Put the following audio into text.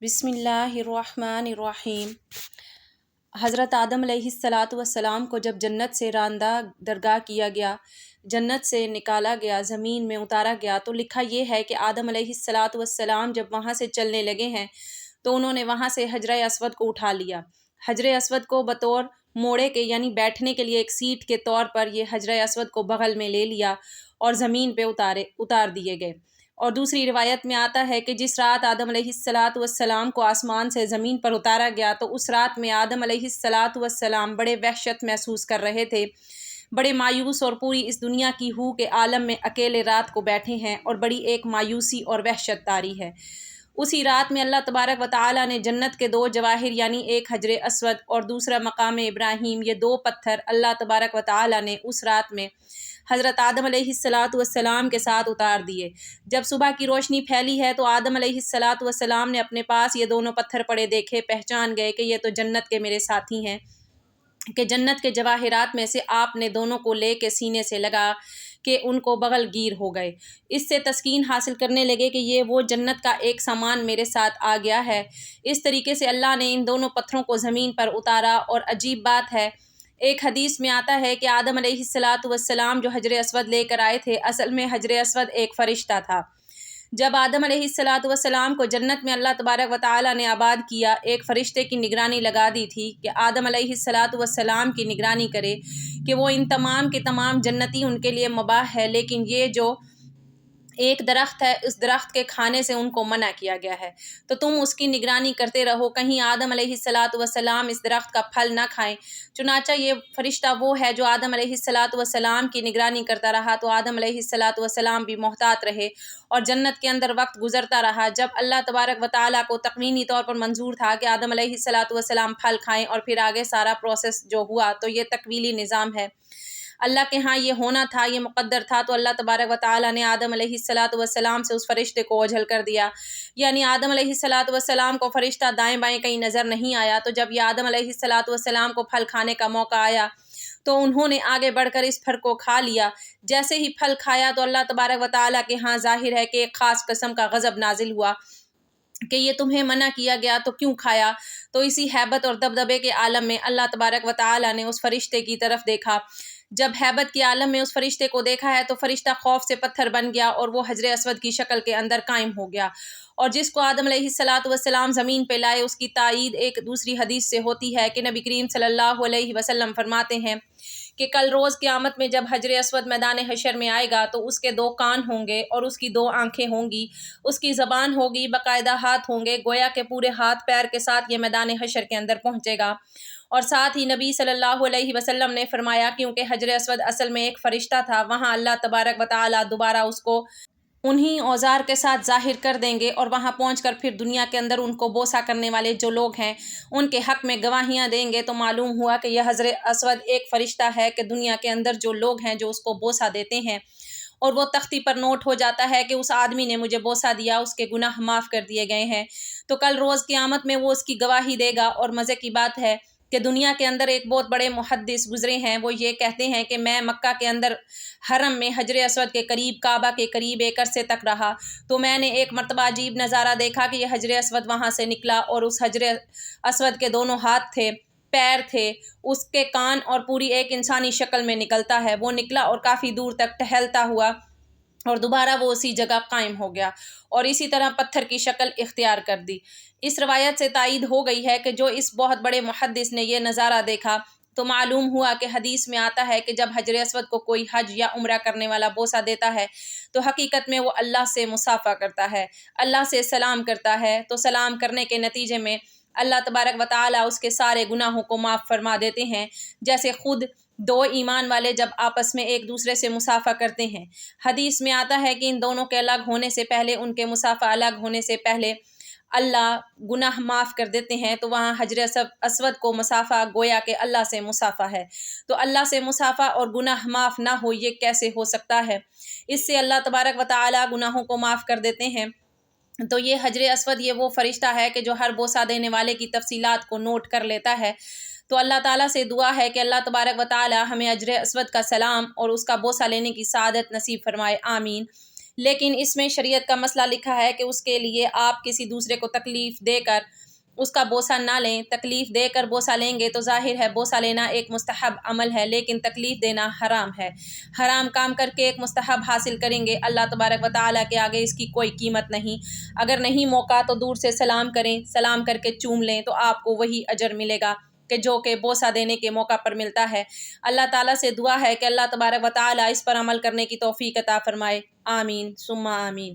بسم اللہ الرحمن الرحیم۔ حضرت آدم علیہ السلام کو جب جنت سے راندہ درگاہ کیا گیا، جنت سے نکالا گیا، زمین میں اتارا گیا، تو لکھا یہ ہے کہ آدم علیہ السلام جب وہاں سے چلنے لگے ہیں تو انہوں نے وہاں سے حجرہ اسود کو اٹھا لیا۔ حجرہ اسود کو بطور موڑے کے یعنی بیٹھنے کے لیے ایک سیٹ کے طور پر یہ حجرہ اسود کو بغل میں لے لیا اور زمین پہ اتار دیے گئے۔ اور دوسری روایت میں آتا ہے کہ جس رات آدم علیہ السلام کو آسمان سے زمین پر اتارا گیا تو اس رات میں آدم علیہ السلام بڑے وحشت محسوس کر رہے تھے، بڑے مایوس، اور پوری اس دنیا کی ہو کے عالم میں اکیلے رات کو بیٹھے ہیں اور بڑی ایک مایوسی اور وحشت طاری ہے۔ اسی رات میں اللہ تبارک و تعالیٰ نے جنت کے دو جواہر یعنی ایک حجر اسود اور دوسرا مقام ابراہیم، یہ دو پتھر اللہ تبارک و تعالیٰ نے اس رات میں حضرت آدم علیہ السلام کے ساتھ اتار دیے۔ جب صبح کی روشنی پھیلی ہے تو آدم علیہ السلام نے اپنے پاس یہ دونوں پتھر پڑے دیکھے، پہچان گئے کہ یہ تو جنت کے میرے ساتھی ہیں، کہ جنت کے جواہرات میں سے آپ نے دونوں کو لے کے سینے سے لگا کہ ان کو بغل گیر ہو گئے۔ اس سے تسکین حاصل کرنے لگے کہ یہ وہ جنت کا ایک سامان میرے ساتھ آ گیا ہے۔ اس طریقے سے اللہ نے ان دونوں پتھروں کو زمین پر اتارا۔ اور عجیب بات ہے، ایک حدیث میں آتا ہے کہ آدم علیہ السلام جو حجر اسود لے کر آئے تھے، اصل میں حجر اسود ایک فرشتہ تھا۔ جب آدم علیہ السلام کو جنت میں اللہ تبارک و تعالیٰ نے آباد کیا، ایک فرشتے کی نگرانی لگا دی تھی کہ آدم علیہ السلام کی نگرانی کرے کہ وہ ان تمام کے تمام جنتی ان کے لیے مباح ہے، لیکن یہ جو ایک درخت ہے اس درخت کے کھانے سے ان کو منع کیا گیا ہے، تو تم اس کی نگرانی کرتے رہو، کہیں آدم علیہ السلام اس درخت کا پھل نہ کھائیں۔ چنانچہ یہ فرشتہ وہ ہے جو آدم علیہ السلام کی نگرانی کرتا رہا، تو آدم علیہ السلام بھی محتاط رہے اور جنت کے اندر وقت گزرتا رہا۔ جب اللہ تبارک و تعالیٰ کو تقوینی طور پر منظور تھا کہ آدم علیہ السلام پھل کھائیں اور پھر آگے سارا پروسیس جو ہوا، تو یہ تکویلی نظام ہے، اللہ کے ہاں یہ ہونا تھا، یہ مقدر تھا، تو اللہ تبارک و تعالیٰ نے آدم علیہ السلام سے اس فرشتے کو اوجھل کر دیا، یعنی آدم علیہ السلام کو فرشتہ دائیں بائیں کہیں نظر نہیں آیا۔ تو جب یہ آدم علیہ السلام کو پھل کھانے کا موقع آیا تو انہوں نے آگے بڑھ کر اس پھل کو کھا لیا۔ جیسے ہی پھل کھایا تو اللہ تبارک و تعالیٰ کے ہاں ظاہر ہے کہ ایک خاص قسم کا غضب نازل ہوا کہ یہ تمہیں منع کیا گیا تو کیوں کھایا؟ تو اسی ہیبت اور دبدبے کے عالم میں اللہ تبارک و تعالیٰ نے اس فرشتے کی طرف دیکھا۔ جب ہیبت کے عالم میں اس فرشتے کو دیکھا ہے تو فرشتہ خوف سے پتھر بن گیا اور وہ حجر اسود کی شکل کے اندر قائم ہو گیا، اور جس کو آدم علیہ السلام زمین پہ لائے اس کی تائید ایک دوسری حدیث سے ہوتی ہے کہ نبی کریم صلی اللہ علیہ وسلم فرماتے ہیں کہ کل روز قیامت میں جب حجر اسود میدان حشر میں آئے گا تو اس کے دو کان ہوں گے اور اس کی دو آنکھیں ہوں گی، اس کی زبان ہوگی، باقاعدہ ہاتھ ہوں گے، گویا کہ پورے ہاتھ پیر کے ساتھ یہ میدان حشر کے اندر پہنچے گا۔ اور ساتھ ہی نبی صلی اللہ علیہ وسلم نے فرمایا کیونکہ حجر اسود اصل میں ایک فرشتہ تھا، وہاں اللہ تبارک و تعالیٰ دوبارہ اس کو انہی اوزار کے ساتھ ظاہر کر دیں گے اور وہاں پہنچ کر پھر دنیا کے اندر ان کو بوسہ کرنے والے جو لوگ ہیں ان کے حق میں گواہیاں دیں گے۔ تو معلوم ہوا کہ یہ حجر اسود ایک فرشتہ ہے کہ دنیا کے اندر جو لوگ ہیں جو اس کو بوسہ دیتے ہیں اور وہ تختی پر نوٹ ہو جاتا ہے کہ اس آدمی نے مجھے بوسہ دیا، اس کے گناہ معاف کر دیے گئے ہیں، تو کل روز قیامت میں وہ اس کی گواہی دے گا۔ اور مزے کی بات ہے کہ دنیا کے اندر ایک بہت بڑے محدث گزرے ہیں، وہ یہ کہتے ہیں کہ میں مکہ کے اندر حرم میں حجر اسود کے قریب، کعبہ کے قریب ایک عرصے تک رہا، تو میں نے ایک مرتبہ عجیب نظارہ دیکھا کہ یہ حجر اسود وہاں سے نکلا اور اس حجر اسود کے دونوں ہاتھ تھے، پیر تھے، اس کے کان، اور پوری ایک انسانی شکل میں نکلتا ہے، وہ نکلا اور کافی دور تک ٹہلتا ہوا اور دوبارہ وہ اسی جگہ قائم ہو گیا اور اسی طرح پتھر کی شکل اختیار کر دی۔ اس روایت سے تائید ہو گئی ہے کہ جو اس بہت بڑے محدث نے یہ نظارہ دیکھا تو معلوم ہوا کہ حدیث میں آتا ہے کہ جب حجر اسود کو کوئی حج یا عمرہ کرنے والا بوسہ دیتا ہے تو حقیقت میں وہ اللہ سے مصافحہ کرتا ہے، اللہ سے سلام کرتا ہے، تو سلام کرنے کے نتیجے میں اللہ تبارک و تعالیٰ اس کے سارے گناہوں کو معاف فرما دیتے ہیں، جیسے خود دو ایمان والے جب آپس میں ایک دوسرے سے مصافحہ کرتے ہیں۔ حدیث میں آتا ہے کہ ان دونوں کے الگ ہونے سے پہلے، ان کے مصافحہ الگ ہونے سے پہلے اللہ گناہ معاف کر دیتے ہیں، تو وہاں حجر اسود کو مصافحہ گویا کہ اللہ سے مصافحہ ہے، تو اللہ سے مصافحہ اور گناہ معاف نہ ہو یہ کیسے ہو سکتا ہے؟ اس سے اللہ تبارک و تعالیٰ گناہوں کو معاف کر دیتے ہیں۔ تو یہ حجر اسود یہ وہ فرشتہ ہے کہ جو ہر بوسہ دینے والے کی تفصیلات کو نوٹ کر لیتا ہے۔ تو اللہ تعالیٰ سے دعا ہے کہ اللہ تبارک و تعالیٰ ہمیں حجر اسود کا سلام اور اس کا بوسہ لینے کی سعادت نصیب فرمائے، آمین۔ لیکن اس میں شریعت کا مسئلہ لکھا ہے کہ اس کے لیے آپ کسی دوسرے کو تکلیف دے کر اس کا بوسہ نہ لیں۔ تکلیف دے کر بوسہ لیں گے تو ظاہر ہے بوسہ لینا ایک مستحب عمل ہے، لیکن تکلیف دینا حرام ہے۔ حرام کام کر کے ایک مستحب حاصل کریں گے، اللہ تبارک و تعالیٰ کے آگے اس کی کوئی قیمت نہیں۔ اگر نہیں موقع تو دور سے سلام کریں، سلام کر کے چوم لیں تو آپ کو وہی اجر ملے گا کہ جو کہ بوسہ دینے کے موقع پر ملتا ہے۔ اللہ تعالیٰ سے دعا ہے کہ اللہ تبارک و تعالیٰ اس پر عمل کرنے کی توفیق عطا فرمائے۔ آمین ثم آمین۔